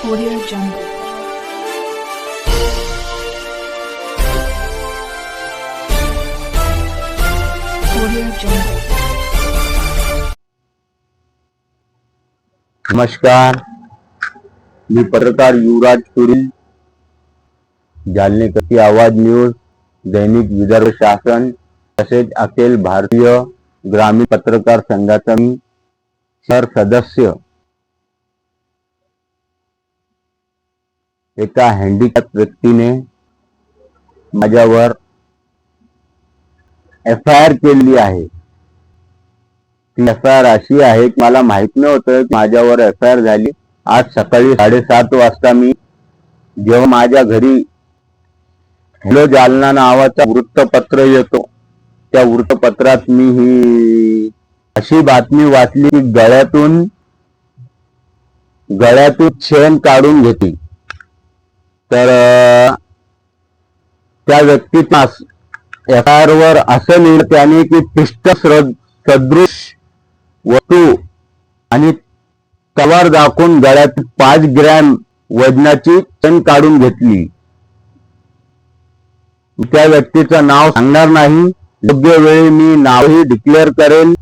Audio Jungle. Audio Jungle. नमस्कार, मी पत्रकार युवराज सुरील, जालने कथी आवाज न्यूज, दैनिक विदर्भ शासन तसेच अखिल भारतीय ग्रामीण पत्रकार संघाचा मी सदस्य. एका हँडिकॅप व्यक्तीने माझ्यावर FIR केली आहे. ती FIR अशी आहे की मला माहित नव्हतं की माझ्यावर FIR झाली. आज सकाळी 7:30 वाजता मी जेव्हा माझ्या घरी हॅलो जालना नावाचा वृत्तपत्र येतो, त्या वृत्तपत्रात मी ही अशी बातमी वाचली की गळ्यातून चेन काढून घेतली. तर त्या व्यक्तीचा FIR वर असं लिहिलं त्याने की पिस्टल सदृश वस्तू आणि तलवार दाखवून गळ्यात 5 ग्रॅम वजनाची चेन काढून घेतली. त्या व्यक्तीचं नाव सांगणार नाही, योग्य वेळी मी नावही डिक्लेअर करेल,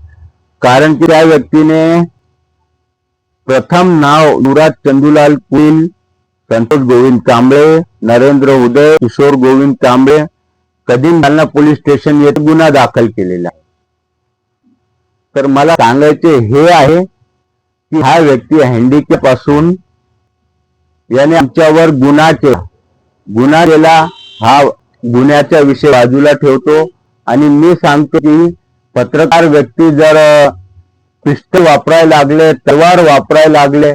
कारण की त्या व्यक्तीने प्रथम नाव युवराज चंदूलाल कुल, संतोष गोविंद कांबळे, नरेंद्र उदय किशोर गोविंद कांबळे कदीम जालना पोलीस स्टेशन येथे गुन्हा दाखल केलेला आहे. तर मला सांगायचे हे आहे की हा व्यक्ती हँडिकॅप असून याने आमच्यावर गुन्हा केला. हा गुन्ह्याचा विषय बाजूला ठेवतो आणि मी सांगतो की पत्रकार व्यक्ती जर पिस्टल वापरायला लागले, तलवार वापरायला लागले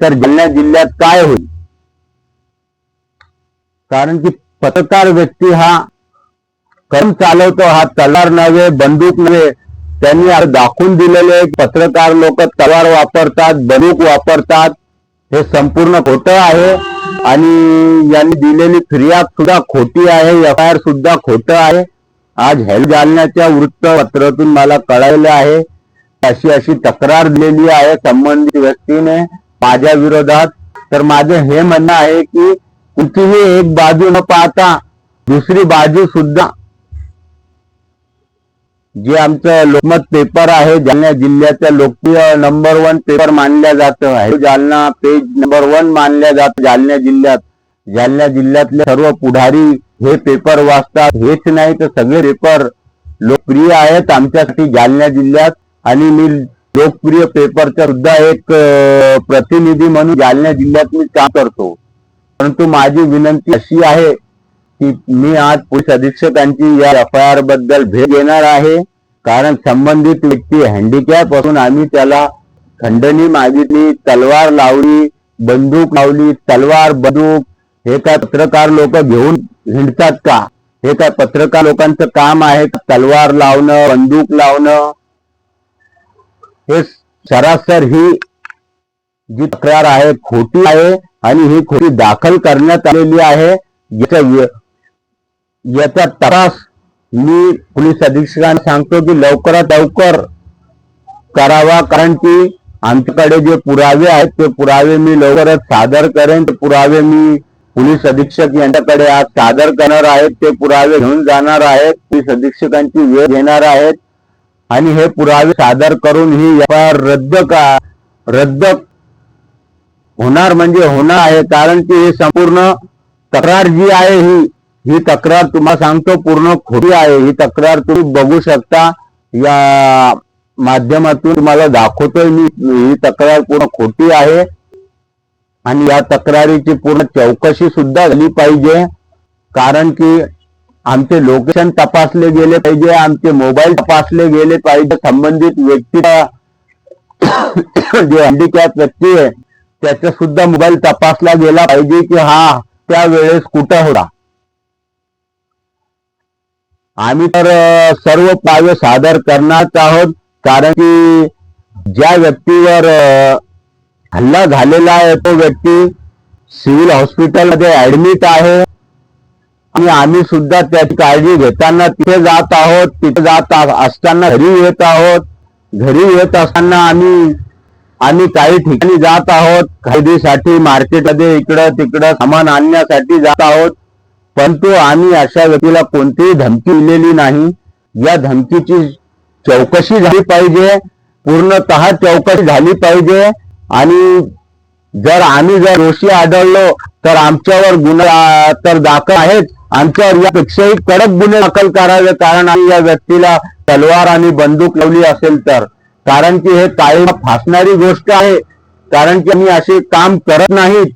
तर जालना जिल्ह्यात काय होईल? कारण की पत्रकार व्यक्ती हा कर्म चालवतो, हा तलवार नव्हे, बंदूक नव्हे. त्यांनी दाखवून दिलेले पत्रकार लोक तलवार वापरतात, बंदूक वापरतात, हे संपूर्ण खोटं आहे. आणि यांनी दिलेली फिर्याद सुद्धा खोटी आहे, FIR सुद्धा खोटं आहे. आज हॅलो जालन्याच्या वृत्तपत्रातून मला कळायला आहे अशी तक्रार दिलेली आहे संबंधित व्यक्तीने माझ्या विरोधात. तर माझे हे म्हणणं आहे की कुठेही एक बाजू न पाहता दुसरी बाजू सुद्धा, जे आमचं लोकमत पेपर आहे जालना जिल्ह्याचा लोकप्रिय नंबर 1 पेपर मानल्या जातं, हॅलो जालना पेज नंबर 1 मानल्या जातं जालना जिल्ह्यात. जालना जिल्ह्यातले सर्व पुढारी हे पेपर वाचतात. हेच नाही तर सगळे पेपर लोकप्रिय आहेत आमच्यासाठी जालना जिल्ह्यात. आणि मी लोकप्रिय पेपरचा सुद्धा एक प्रतिनिधी म्हणून जालना जिल्ह्यात मी काम करतो. परंतु माझी विनंती अशी आहे की मी आज पोलीस अधीक्षकांची या FIR बद्दल भेट घेणार आहे. कारण संबंधित व्यक्ती हँडिकॅप असून आम्ही त्याला खंडणी मागितली, तलवार लावली, बंदूक लावली. तलवार बंदूक हे काय पत्रकार लोक घेऊन हिंडतात का? हे काय पत्रकार लोकांचं काम आहे? तलवार लावणं, बंदूक लावणं हे सरासर ही जी तक्रार आहे खोटी आहे आणि ही खोटी दाखल करण्यात आलेली आहे. याचा तपास मी पोलीस अधीक्षकांना सांगतो की लवकरात लवकर करावा. कारण की आमच्याकडे जे पुरावे आहेत ते पुरावे मी लवकरच सादर करेन. ते पुरावे मी पोलीस अधीक्षक यांच्याकडे आज सादर करणार आहेत. ते पुरावे घेऊन जाणार आहेत, पोलीस अधीक्षकांची वेळ घेणार आहेत आणि हे पुरावे सादर करून ही FIR रद्द होणार म्हणजे होणार आहे. कारण की ही संपूर्ण तक्रार जी आहे ही तक्रार तुम्हाला सांगतो पूर्ण खोटी आहे. ही तक्रार तुम्ही बघू शकता, या माध्यमातून तुम्हाला दाखवतोय मी. ही तक्रार पूर्ण खोटी आहे आणि या तक्रारीची पूर्ण चौकशी सुद्धा झाली पाहिजे. कारण की आमचे लोकेशन तपासले गेले पाहिजे, आमचे मोबाईल तपासले गेले पाहिजे. संबंधित व्यक्तीचा जो हँडिकॅप व्यक्ती आहे त्याचा सुद्धा मोबाईल तपासला गेला पाहिजे की हा त्यावेळेस कुठं होता. आम्ही तर सर्व पुरावे सादर करणार आहोत. कारण की ज्या व्यक्तीवर हल्ला झालेला आहे तो व्यक्ती सिव्हिल हॉस्पिटलमध्ये ऍडमिट आहे आणि आम्ही सुद्धा त्याची काळजी घेताना तिथे जात आहोत. तिथे जात असताना घरी येत आहोत. घरी येत असताना आम्ही आम्ही काही ठिकाणी जात आहोत खरेदीसाठी, मार्केटमध्ये इकडं तिकडं सामान आणण्यासाठी जात आहोत, परंतु आम्ही अशा व्यक्तीला कोणतीही धमकी दिलेली नाही. या धमकीची चौकशी झाली पाहिजे, पूर्णतः चौकशी झाली पाहिजे. आणि जर दोषी आढळलो तर आमच्यावर गुन्हा तर दाखल आहेत, आमच्यावर यापेक्षाही कडक गुन्हे दाखल करावे. कारण आम्ही या व्यक्तीला तलवार आणि बंदूक लावली असेल तर, कारण की हे कायम फासणारी गोष्ट आहे. कारण की आम्ही असे काम करत नाहीत,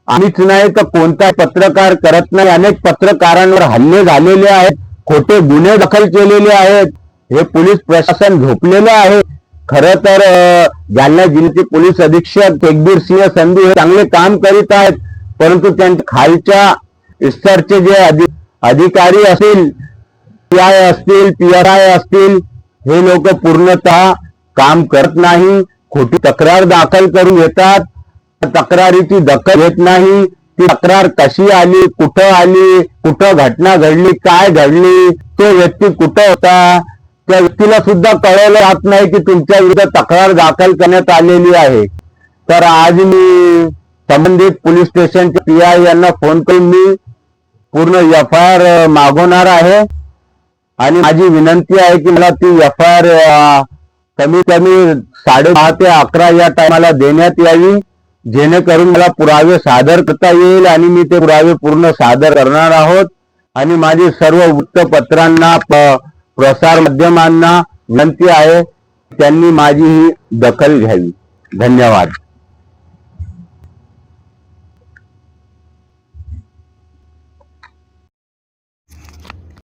आम्हीच नाही तर कोणता पत्रकार करत नाही. अनेक पत्रकारांवर हल्ले झालेले आहेत, खोटे गुन्हे दाखल केलेले आहेत. हे पोलीस प्रशासन झोपलेलं आहे. खरं तर जालना जिल्ह्याचे पोलीस अधीक्षक तेगबीर सिंह संधू हे चांगले काम करीत आहेत, परंतु त्यांच्या खालच्या स्तरचे जे अधिकारी असतील, PI असतील, PSI असतील, हे लोक पूर्णतः काम करत नाही. खोटी तक्रार दाखल करून घेतात, तक्रारीची दखल घेत नाही. ती तक्रार कशी आली, कुठं घटना घडली, काय घडली, तो व्यक्ती कुठं होता, त्या व्यक्तीला सुद्धा कळवलं जात नाही की तुमच्या विरुद्ध तक्रार दाखल करण्यात आलेली आहे. तर आज मी संबंधित पोलीस स्टेशनचे PI यांना फोन करून मी पूर्ण FIR मागवणार आहे. आणि माझी विनंती आहे की मला ती FIR कमीत कमी 10:30 ते 11 या टायमाला देण्यात यावी, जेणेकरून मला पुरावे सादर करता येईल. आणि मी ते पुरावे पूर्ण सादर करणार आहोत. आणि माझी सर्व वृत्तपत्रांना, प्रसार माध्यमांना विनंती आहे त्यांनी माझी ही दखल घ्यावी. धन्यवाद.